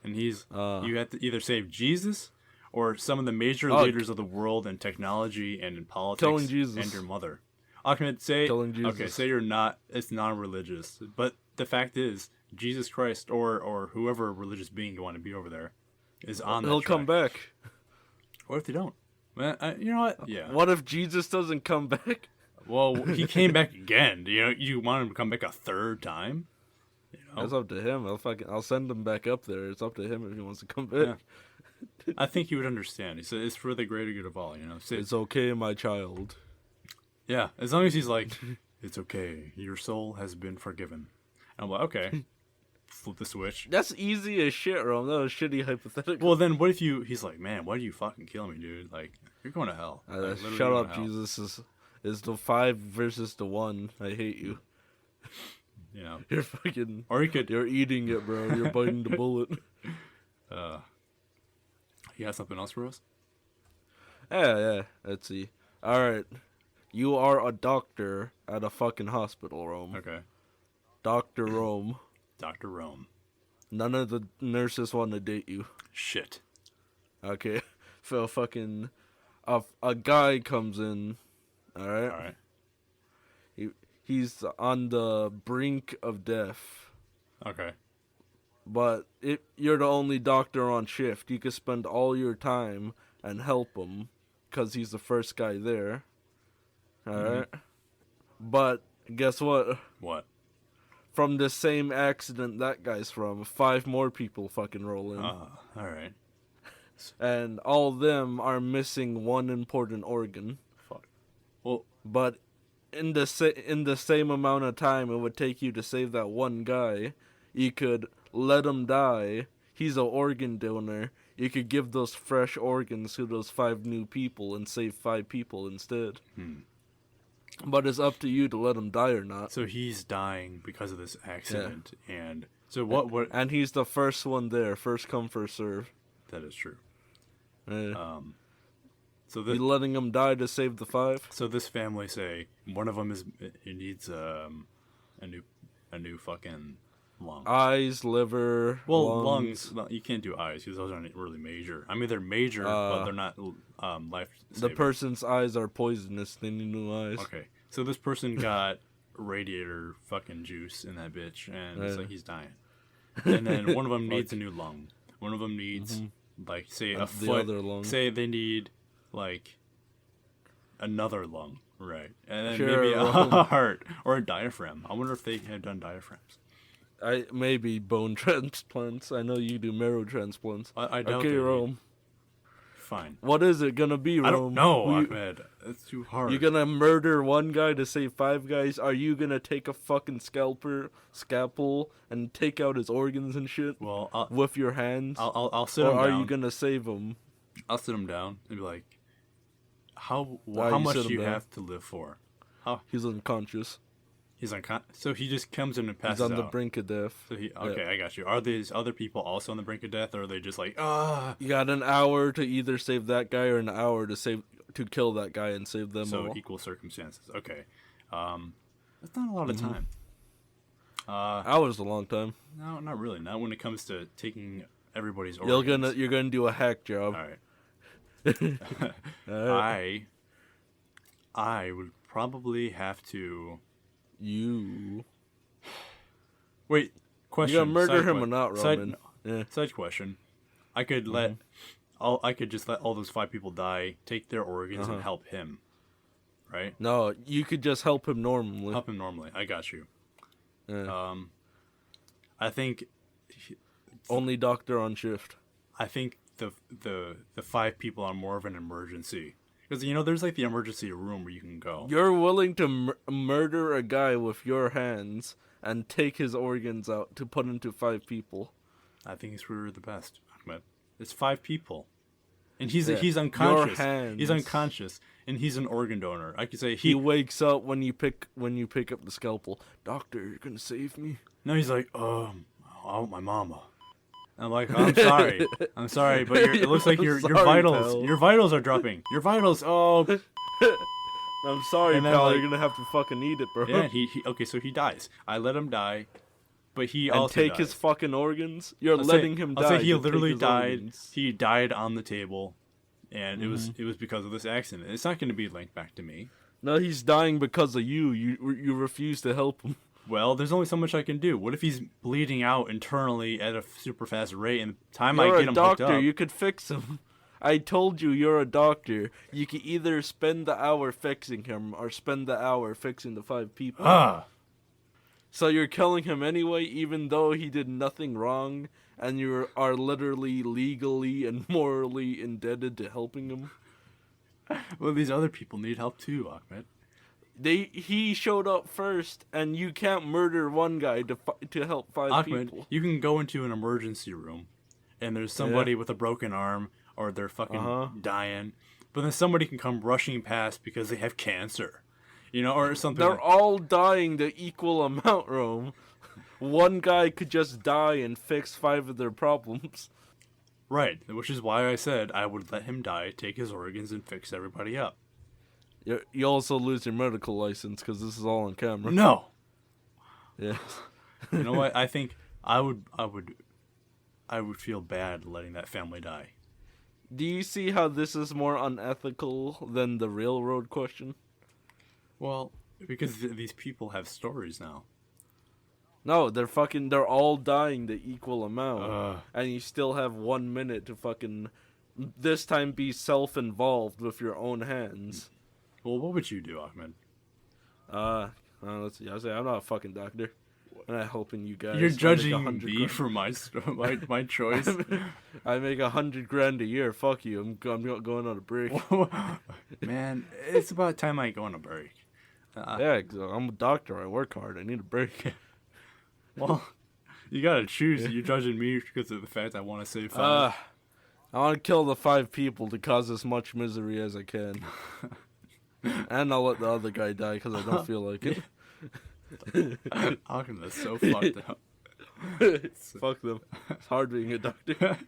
and he's you have to either save Jesus or some of the major leaders of the world in technology and in politics. Killing Jesus. And your mother. Ahmed, say Killing Jesus. okay. Say you're not. It's non-religious, but the fact is, Jesus Christ or whoever religious being you want to be over there is on that He'll track. come back. What if they don't? Man, you know what? Yeah. What if Jesus doesn't come back? Well, he came back again. You want him to come back a 3rd time? That's up to him. I'll send him back up there. It's up to him if he wants to come back. Yeah. I think he would understand. He said it's for the greater good of all. It's okay, my child. Yeah, as long as he's like, it's okay. Your soul has been forgiven. And I'm like, okay. Flip the switch. That's easy as shit, Rome. That was shitty hypothetical. Well, then what if he's like, man, why do you fucking kill me, dude? Like, you're going to hell. Like, literally Shut going up, to hell. Jesus. Is the 5 versus the 1. I hate you. You're fucking. Or he could. You're eating it, bro. You're biting the bullet. You got something else for us? Yeah. Let's see. All right. You are a doctor at a fucking hospital, Rome. Okay. Dr. Rome. Dr. Rome. None of the nurses want to date you. Shit. Okay. a guy comes in, all right? All right. He's on the brink of death. Okay. But if you're the only doctor on shift, you can spend all your time and help him because he's the first guy there. All right? But guess what? What? From the same accident that guy's from, 5 more people fucking roll in. All right. And all of them are missing one important organ. Fuck. Well, But in the same amount of time it would take you to save that one guy, you could let him die. He's an organ donor. You could give those fresh organs to those 5 new people and save 5 people instead. But it's up to you to let him die or not. so he's dying because of this accident, and so what? And he's the first one there. First come, first serve. That is true. Yeah. So You letting him die to save the 5? So this family say one of them needs a new fucking lung. Eyes, liver, lungs. Lungs. You can't do eyes because those aren't really major. I mean, they're major, but they're not life. The person's eyes are poisonous. They need new eyes. Okay, so this person got radiator fucking juice in that bitch, and it's like he's dying. And then one of them needs a new lung. One of them needs like say a foot. Other lung. Say they need like another lung, right? And then Sure, maybe a heart or a diaphragm. I wonder if they have done diaphragms. Maybe bone transplants. I know you do marrow transplants. I doubt okay, they Rome. Fine. What is it gonna be, Rome? I don't know, Ahmed. It's too hard. You gonna murder one guy to save 5 guys? Are you gonna take a fucking scalpel and take out his organs and shit? Well, with your hands? I'll sit or him down. are you gonna save him? I'll sit him down and be like, how you much sit do him you down? have to live for? He's unconscious. He's so he just comes in and passes He's on the out. brink of death. So I got you. Are these other people also on the brink of death, or are they just like, You got an hour to either save that guy or an hour to kill that guy and save them so all. equal circumstances. Okay, that's not a lot of time. Hour's a long time. No, not really. Not when it comes to taking everybody's organs. You're gonna do a hack job. All right. I would probably have to. Wait. Question. You gonna murder side him que- or not, Roman? Side question. I could I could just let all those 5 people die, take their organs, and help him. Right? No, you could just help him normally. Help him normally. I got you. Yeah. I think. Only doctor on shift. I think the 5 people are more of an emergency. Because, there's like the emergency room where you can go. You're willing to murder a guy with your hands and take his organs out to put into 5 people. I think we're the best, Ahmed. It's 5 people. And he's unconscious. Your hands. He's unconscious. And he's an organ donor. I could say he wakes up when you pick up the scalpel. Doctor, you're gonna save me? No, he's like, oh, my mama. I'm like, I'm sorry, but it looks like your vitals are dropping. Your vitals, oh. I'm sorry, and then, pal. You're gonna have to fucking eat it, bro. Yeah, okay, so he dies. I let him die, but he and also take dies. his fucking organs. You're letting him die. I'll say he to literally take his died. organs. He died on the table, and it was because of this accident. It's not going to be linked back to me. No, he's dying because of you. You refuse to help him. Well, there's only so much I can do. What if he's bleeding out internally at a super fast rate, and the time You're I get him hooked doctor. up... You could fix him. I told you you're a doctor. You could either spend the hour fixing him or spend the hour fixing the 5 people. So you're killing him anyway, even though he did nothing wrong, and you are literally legally and morally indebted to helping him. Well, these other people need help too, Ahmed. He showed up first, and you can't murder one guy to help 5 Ahmed, people. you can go into an emergency room, and there's somebody with a broken arm, or they're fucking dying, but then somebody can come rushing past because they have cancer, or something. They're all dying the equal amount, Rome. One guy could just die and fix 5 of their problems. Right, which is why I said I would let him die, take his organs, and fix everybody up. You also lose your medical license because this is all on camera. No. Yeah. You know what? I think I would feel bad letting that family die. Do you see how this is more unethical than the railroad question? Well, because these people have stories now. No, they're all dying the equal amount. And you still have 1 minute to fucking, this time be self-involved with your own hands. Well, what would you do, Ahmed? Let's see. I say I'm not a fucking doctor. I'm not helping you guys. You're judging me for my choice. I make $100,000 a year. Fuck you. I'm going on a break. Man, it's about time I go on a break. Yeah, I'm a doctor. I work hard. I need a break. Well, you gotta choose. You're judging me because of the fact I want to save 5. I want to kill the 5 people to cause as much misery as I can. And I'll let the other guy die because I don't feel like it. That's so fucked up. Fuck them. It's hard being a doctor.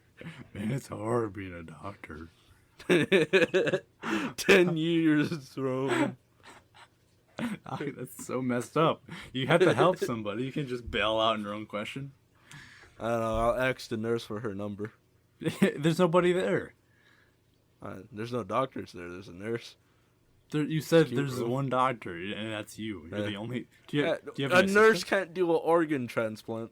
Man, it's hard being a doctor. 10 years, bro. That's so messed up. You have to help somebody. You can't just bail out in your own question. I don't know. I'll ask the nurse for her number. There's nobody there. There's no doctors there. There's a nurse. You said there's one doctor, and that's you. You're the only. Do you have a nurse can't do an organ transplant.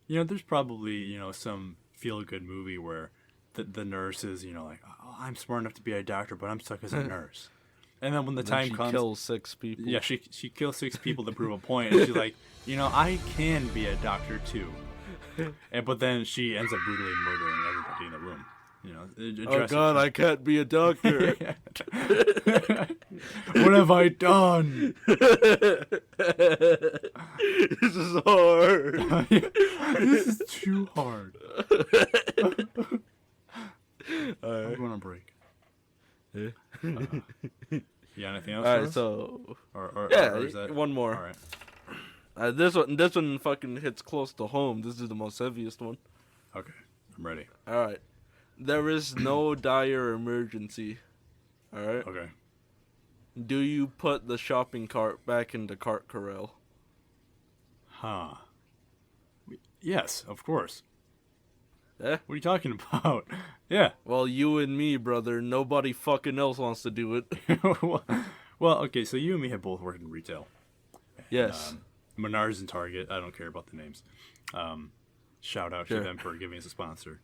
You know, there's probably some feel-good movie where the nurse is like, oh, I'm smart enough to be a doctor, but I'm stuck as a nurse. And then when the time comes, she kills 6 people. Yeah, she kills 6 people to prove a point, and she's like, I can be a doctor too. But then she ends up brutally murdering everybody in the room. Oh God, I can't be a doctor. What have I done? This is hard. This is too hard. I'm going to break. Yeah, anything else? All right, so or is that... one more. All right. This one fucking hits close to home. This is the most heaviest one. Okay, I'm ready. All right. There is no dire emergency. All right. Okay. Do you put the shopping cart back in the cart corral? Huh. Yes, of course. Yeah? What are you talking about? Yeah. Well, you and me, brother. Nobody fucking else wants to do it. Well, okay, so you and me have both worked in retail. Yes. Menards and Target. I don't care about the names. Shout out to them for giving us a sponsor.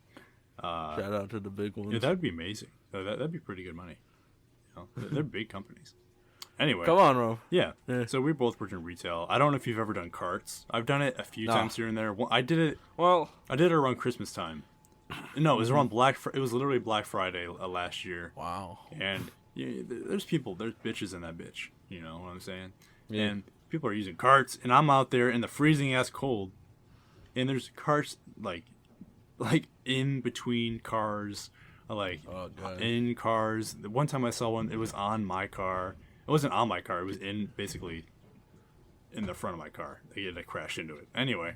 Shout out to the big ones. Yeah, that would be amazing. That'd be pretty good money. They're big companies. Anyway. Come on, bro. Yeah. So we both worked in retail. I don't know if you've ever done carts. I've done it a few times here and there. I did it around Christmas time. No, it was around it was literally Black Friday last year. Wow. And there's bitches in that bitch. You know what I'm saying? Yeah. And people are using carts, and I'm out there in the freezing ass cold, and there's carts like in between cars, in cars. The one time I saw one, it was on my car. It wasn't on my car. It was basically in the front of my car. They had to crash into it. Anyway,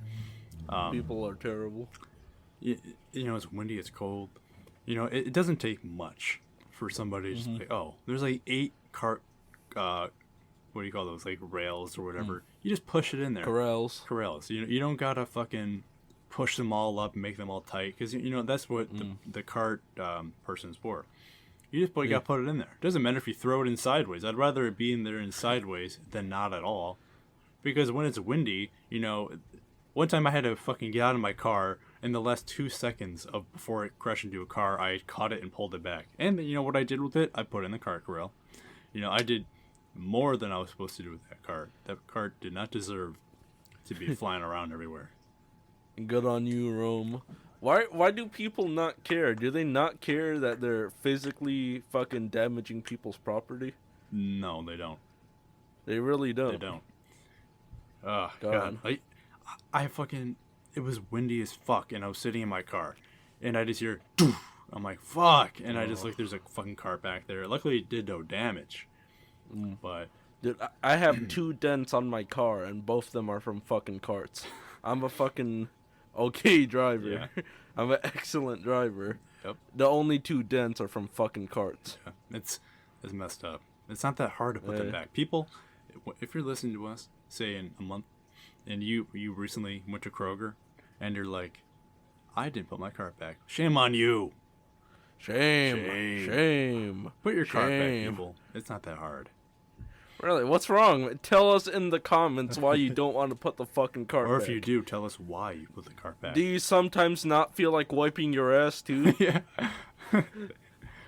people are terrible. It's windy. It's cold. It doesn't take much for somebody to just be like, oh, there's like 8 cart. What do you call those? Like rails or whatever. You just push it in there. Corrals. You don't gotta fucking push them all up and make them all tight, because that's what the cart person's for. You just gotta put it in there. Doesn't matter if you throw it in sideways. I'd rather it be in there in sideways than not at all, because when it's windy, one time I had to fucking get out of my car in the last 2 seconds before it crashed into a car. I caught it and pulled it back, and what I did with it, I put it in the cart corral. I did more than I was supposed to do with that cart. That cart did not deserve to be flying around everywhere. Good on you, Rome. Why do people not care? Do they not care that they're physically fucking damaging people's property? No, they don't. They really don't. They don't. Oh, God. I fucking... It was windy as fuck, and I was sitting in my car, and I just hear... Doof! I'm like, fuck! And I just look, there's a fucking cart back there. Luckily, it did no damage. But... Dude, I have 2 dents on my car, and both of them are from fucking carts. I'm a fucking... okay driver. Yeah. I'm an excellent driver. Yep. The only 2 dents are from fucking carts. Yeah. It's messed up. It's not that hard to put them back. People, if you're listening to us, say in a month, and you recently went to Kroger, and you're like, I didn't put my cart back. Shame on you. Shame. Put your cart back, Shame. people. It's not that hard. Really, what's wrong? Tell us in the comments why you don't want to put the fucking cart Or back. if you do, tell us why you put the cart back. Do you sometimes not feel like wiping your ass too? Yeah.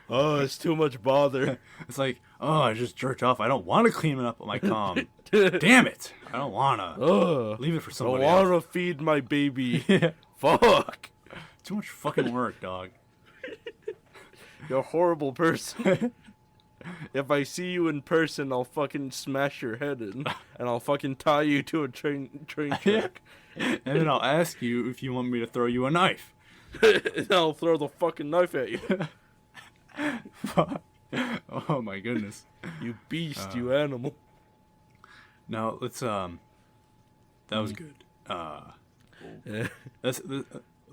Oh, it's too much bother. It's like, oh, I just jerked off. I don't want to clean it up with my cum. Damn it. I don't want to. Ugh. Leave it for I somebody want else. to feed my baby. Yeah. Fuck. Too much fucking work, dog. You're a horrible person. If I see you in person, I'll fucking smash your head in, and I'll fucking tie you to a train track. And then I'll ask you if you want me to throw you a knife. And I'll throw the fucking knife at you. Oh my goodness. You beast, you animal. Now let's that was good. Yeah.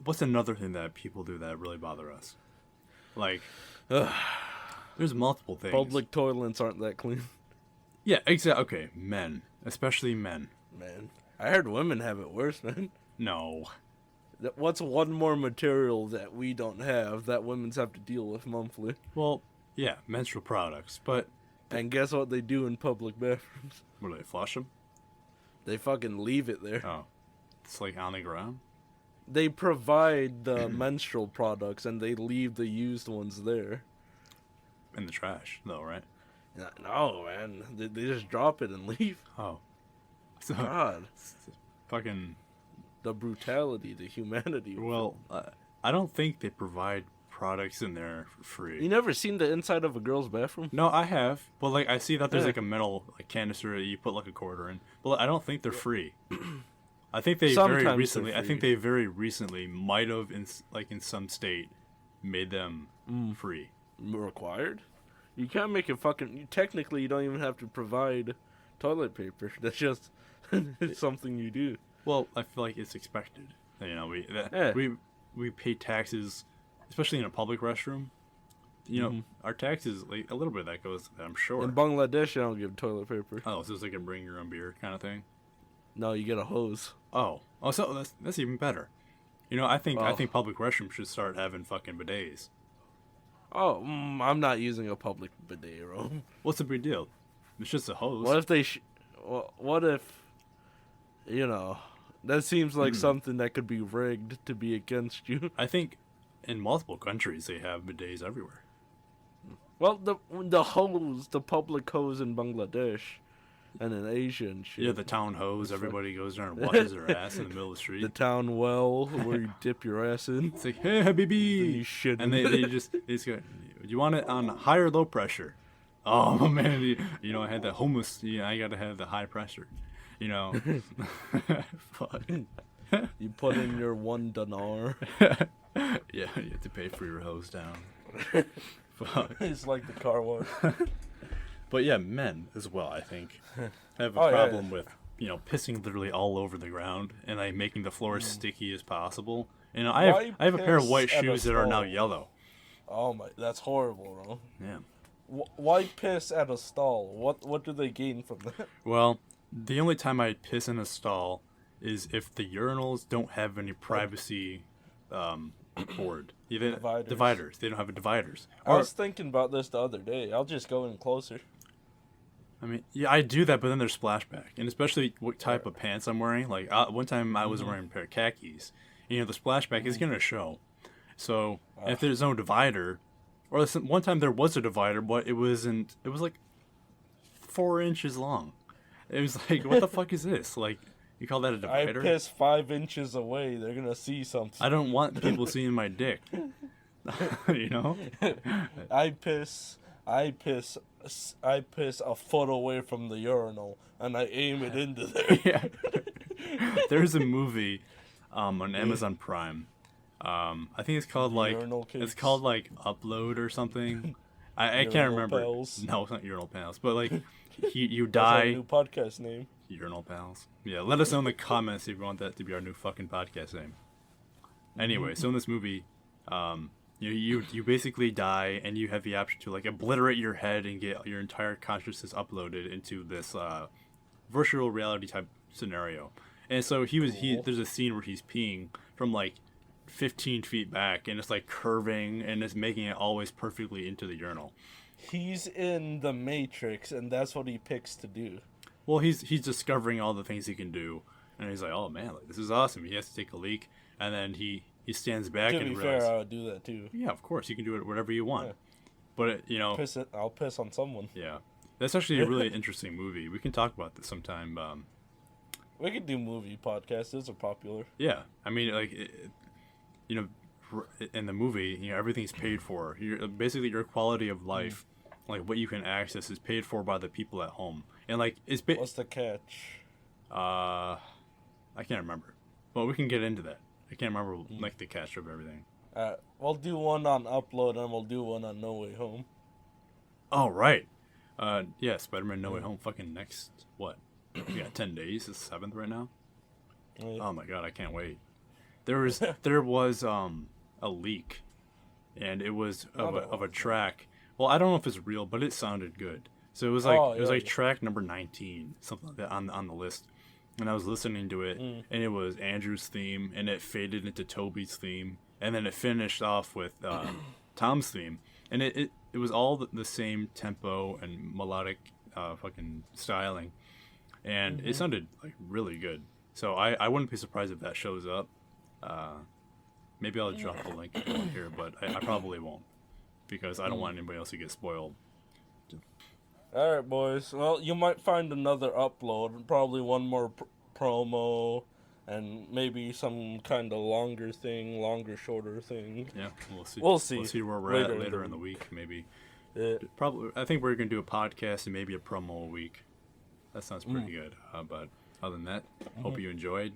What's another thing that people do that really bother us? Like, there's multiple things. Public toilets aren't that clean. Yeah, exactly. Okay, men, especially men. Man, I heard women have it worse, man. No. What's one more material that we don't have that women's have to deal with monthly? Well, yeah, menstrual products, but And guess what they do in public bathrooms? what do they flush them? They fucking leave it there. Oh, it's like on the ground. They provide the menstrual products and they leave the used ones there. In the trash, though, right? No, man. They just drop it and leave. Oh, so God. fucking. The brutality, the humanity. Well, I don't think they provide products in there for free. You never seen the inside of a girl's bathroom? No, I have. But like, I see that there's Yeah. like a metal like canister that you put like a quarter in. But I don't think they're free. I think they Sometimes very they're recently. I think free. they very recently might have in some state made them free. Required? You can't make it fucking... Technically, you don't even have to provide toilet paper. That's just it's something you do. Well, I feel like it's expected. You know, Yeah. we pay taxes, especially in a public restroom. You know, our taxes, like a little bit of that goes to that, I'm sure. In Bangladesh, they don't give toilet paper. Oh, so it's like a bring your own beer kind of thing. No, you get a hose. Oh, so that's even better. You know, I think Oh. public restrooms should start having fucking bidets. Oh, I'm not using a public bidet, bro. What's the big deal? It's just a hose. What if they... what if... You know... That seems like something that could be rigged to be against you. I think in multiple countries they have bidets everywhere. Well, the hose, the public hose in Bangladesh and in Asia and shit. Yeah, the town hose. Everybody goes there and washes their ass in the middle of the street. The town well where you dip your ass in. It's like, hey, Then habibi. you shit And in they just go, do you want it on high or low pressure? Oh, man. You know, I had the hummus. Yeah, I got to have the high pressure. You know. Fuck. You put in your $1 Yeah, you have to pay for your hose down. Fuck. It's like the car wash. But yeah, men as well, I think, have a Oh, yeah, problem with, you know, pissing literally all over the ground and like making the floor as sticky as possible. You know, Why I have a pair of piss white at a shoes that are now stall? yellow. Oh my, that's horrible, bro. Yeah. Why piss at a stall? What do they gain from that? Well, the only time I piss in a stall is if the urinals don't have any privacy board. Even dividers. They don't have dividers. I was thinking about this the other day. I'll just go in closer. I mean, yeah, I do that, but then there's splashback, and especially what type of pants I'm wearing. Like one time, I was wearing a pair of khakis. You know, the splashback is gonna show. So if there's no divider, or one time there was a divider, but it wasn't. It was like 4 inches long. It was like, what the fuck is this? Like, you call that a I divider? piss 5 inches away. They're gonna see something. I don't want people seeing my dick. You know? I piss a foot away from the urinal and I aim it into there. Yeah. There's a movie on Amazon Prime. I think it's called like Urinal Cakes? it's called like Upload or something. I can't Urinal remember. Pals? No, it's not Urinal Pals, but like you That's our die. new podcast name. Urinal Pals. Yeah, let us know in the comments if you want that to be our new fucking podcast name. Anyway, so in this movie, you basically die and you have the option to like obliterate your head and get your entire consciousness uploaded into this virtual reality type scenario. And so there's a scene where he's peeing from like 15 feet back, and it's like curving, and it's making it always perfectly into the urinal. He's in the Matrix, and that's what he picks to do. Well, he's discovering all the things he can do, and he's like, oh man, like, this is awesome. He has to take a leak, and then he stands back To and be realizes, fair, I would do that too. yeah, of course, you can do it whatever you want. Yeah. But I'll piss on someone. yeah, that's actually a really interesting movie. We can talk about this sometime. We could do movie podcasts. Those are popular. Yeah, I mean, like, in the movie, everything's paid for. Basically your quality of life, like what you can access, is paid for by the people at home. And like, What's the catch? I can't remember. Well, we can get into that. I can't remember like the catch of everything. We'll do one on Upload, and we'll do one on No Way Home. Oh right. Yeah, Spider-Man No Way Home. Fucking next what? We got 10 days. It's 7th right now. Yeah. Oh my god, I can't wait. There was a leak, and it was of a track. Well, I don't know if it's real, but it sounded good. So it was like track number 19, something like that on the list. And I was listening to it, and it was Andrew's theme, and it faded into Toby's theme, and then it finished off with Tom's theme, and it was all the same tempo and melodic fucking styling, and it sounded like really good. So I wouldn't be surprised if that shows up. Maybe I'll drop the link in here, but I probably won't, because I don't want anybody else to get spoiled. All right, boys. Well, you might find another upload, probably one more promo, and maybe some kind of longer, shorter thing. Yeah, we'll see. We'll see. We'll see where we're at later in the week, maybe. Yeah. Probably, I think we're gonna do a podcast and maybe a promo a week. That sounds pretty good. But other than that, hope you enjoyed.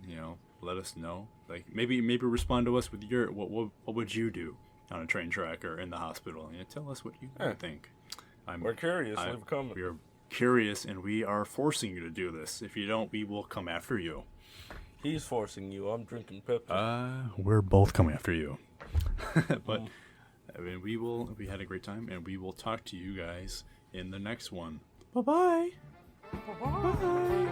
Let us know. Like maybe respond to us with your what would you do on a train track or in the hospital? Tell us what you think. We're curious. Leave a comment. We're curious, and we are forcing you to do this. If you don't, we will come after you. He's forcing you. I'm drinking Pepsi. We're both coming after you. But I mean, we had a great time, and we will talk to you guys in the next one. Bye-bye. Bye-bye. Bye.